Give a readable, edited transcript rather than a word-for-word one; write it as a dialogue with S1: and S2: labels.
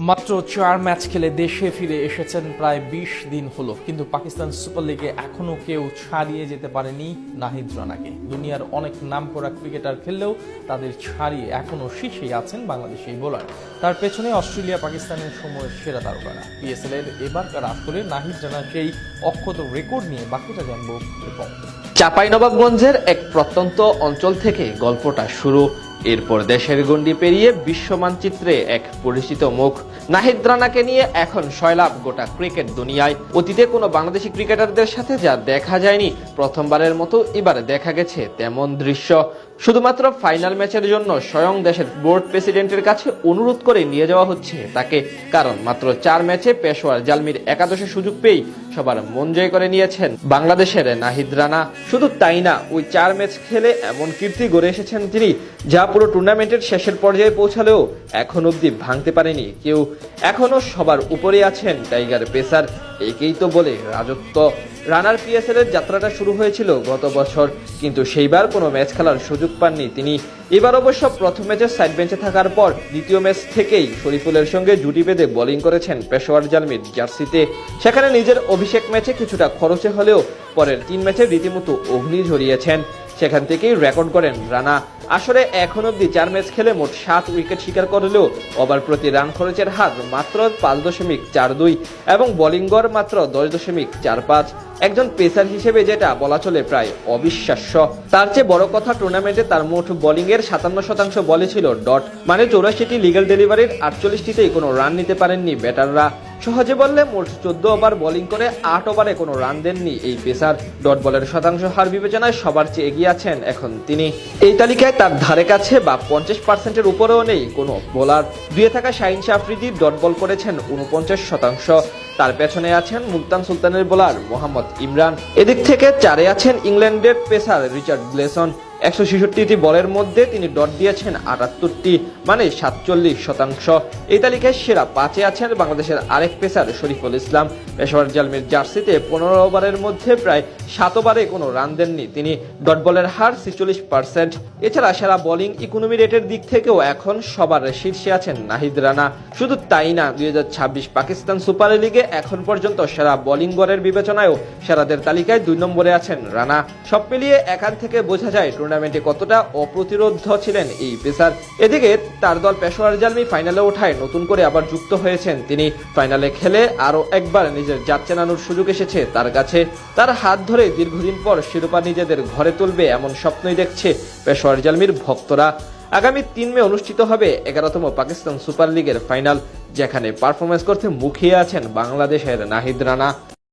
S1: মাত্র 4 ম্যাচ খেলে দেশে ফিরে এসেছেন প্রায় 20 দিন হলো, কিন্তু পাকিস্তান সুপার লিগে এখনো কেউ ছাড়িয়ে যেতে পারেনি নাহিদ রানাকে। দুনিয়ার অনেক নামকরা ক্রিকেটার খেললেও তাদের ছাড়িয়ে এখনো শীর্ষেই আছেন বাংলাদেশি এই বোলার। তার পেছনে অস্ট্রেলিয়া পাকিস্তানের সময়ের সেরা তারকারা। পিএসএল এর এবারকার আসরে নাহিদ রানার সেই অক্ষত রেকর্ড নিয়ে বাকিটা জানবো রিপোর্ট।
S2: চাঁপাইনবাবগঞ্জের এক প্রত্যন্ত অঞ্চল থেকে গল্পটা শুরু। এরপর দেশের গণ্ডি পেরিয়ে বিশ্ব মানচিত্রে এক পরিচিত মুখ। নাহিদ রানাকে নিয়ে এখন সয়লাব গোটা ক্রিকেট দুনিয়ায়। অতীতে কোনো বাংলাদেশি ক্রিকেটারদের সাথে যা দেখা যায়নি, প্রথমবারের মতো এবার দেখা গেছে তেমন দৃশ্য। শুধুমাত্র ফাইনাল ম্যাচের জন্য স্বয়ং দেশের বোর্ড প্রেসিডেন্টের কাছে অনুরোধ করে নিয়ে যাওয়া হচ্ছে তাকে, কারণ মাত্র 4 ম্যাচে পেশোয়ার জালমির একাদশে সুযোগ পেয়েই সবার মন জয় করে নিয়েছেন বাংলাদেশের নাহিদ রানা। শুধু তাই না, ওই 4 ম্যাচ খেলে এমন কীর্তি গড়ে এসেছেন তিনি, যা পুরো টুর্নামেন্টের শেষের পর্যায়ে পৌঁছালেও এখন অবধি ভাঙতে পারেনি কেউ। এখনো সবার উপরে আছেন টাইগার পেসার, একেই তো বলে রাজত্ব। রানার পিএসএল এর যাত্রাটা শুরু হয়েছিল গত বছর, কিন্তু সেইবার কোনো ম্যাচ খেলার সুযোগ পাননি তিনি। এবার অবশ্য প্রথম ম্যাচে সাইড বেঞ্চে থাকার পর দ্বিতীয় ম্যাচ থেকেই শরীফুলের সঙ্গে জুটি বেঁধে বোলিং করেছেন পেশোয়ার জালমির জার্সিতে। সেখানে নিজের অভিষেক ম্যাচে কিছুটা খরচে হলেও পরের 3 ম্যাচে রীতিমতো অগ্নি ঝরিয়েছেন। সেখান থেকেই রেকর্ড করেন রানা। আসলে এখন অব্দি 4 ম্যাচ খেলে মোট 7 উইকেট শিকার করলেও ওভার প্রতি রান খরচের হার মাত্র 5.42 এবং বোলিং গড় মাত্র 10.45। একজন পেসার হিসেবে যেটা বলা চলে প্রায় অবিশ্বাস্য। তার চেয়ে বড় কথা, টুর্নামেন্টে তার মোট বোলিং এর 57% বলে ছিল ডট, মানে 84টি লিগ্যাল ডেলিভারির 48টিতেই কোনো রান নিতে পারেননি ব্যাটাররা। সহজে বললে মোট 14 ওভার বোলিং করে 8 ওভারে কোনো রান দেননি এই পেসার। ডট বলের শতাংশ হার বিবেচনায় সবার চেয়ে এগিয়ে আছেন এখন তিনি। এই তালিকায় তার ধারে কাছে বা 50%-এর উপরেও নেই কোনো বোলার। দুয়ে থাকা শাহিন শাহ আফ্রিদি ডট বল করেছেন 49%। তার পেছনে আছেন মুলতান সুলতানের বোলার মোহাম্মদ ইমরান। এদিক থেকে 4-এ আছেন ইংল্যান্ডের পেসার রিচার্ড গ্লেসন। 166টি বলের মধ্যে তিনি ডট দিয়েছেন 78টি, মানে 47%। এই তালিকায় সেরা 5-এ আছেন বাংলাদেশের আরেক পেসার শরীফুল ইসলাম। পেশোয়ার জালমির জার্সিতে 15 ওভারের মধ্যে প্রায় 7 ওভারে কোনো রান দেননি তিনি। ডট বলের হার 46%। এছাড়া সেরা বোলিং ইকোনমি রেটের দিক থেকেও এখন সবার শীর্ষে আছেন নাহিদ রানা। শুধু তাই না, 2026 পাকিস্তান সুপার লিগে এখন পর্যন্ত সেরা বোলিং গড়ের বিবেচনায়ও সেরাদের তালিকায় 2 নম্বরে আছেন রানা। সব মিলিয়ে এখান থেকে বোঝা যায় টুর্নামেন্টে কতটা অপ্রতিরোধ ছিলেন এই পেসার। এদিকে তার দল পেশোয়ার জালমি ফাইনালে ওঠায় নতুন করে আবার যুক্ত হয়েছেন তিনি। ফাইনালে খেলে আরো একবার নিজের জাত চেনানোর সুযোগ এসেছে তার কাছে। তার হাত ধরে দীর্ঘদিন পর শিরোপা নিজেদের ঘরে তুলবে এমন স্বপ্নই দেখছে পেশোয়ার জালমির ভক্তরা। আগামী 3 মে অনুষ্ঠিত হবে 11তম পাকিস্তান সুপার লিগের ফাইনাল, যেখানে পারফরমেন্স করতে মুখিয়ে আছেন বাংলাদেশের নাহিদ রানা।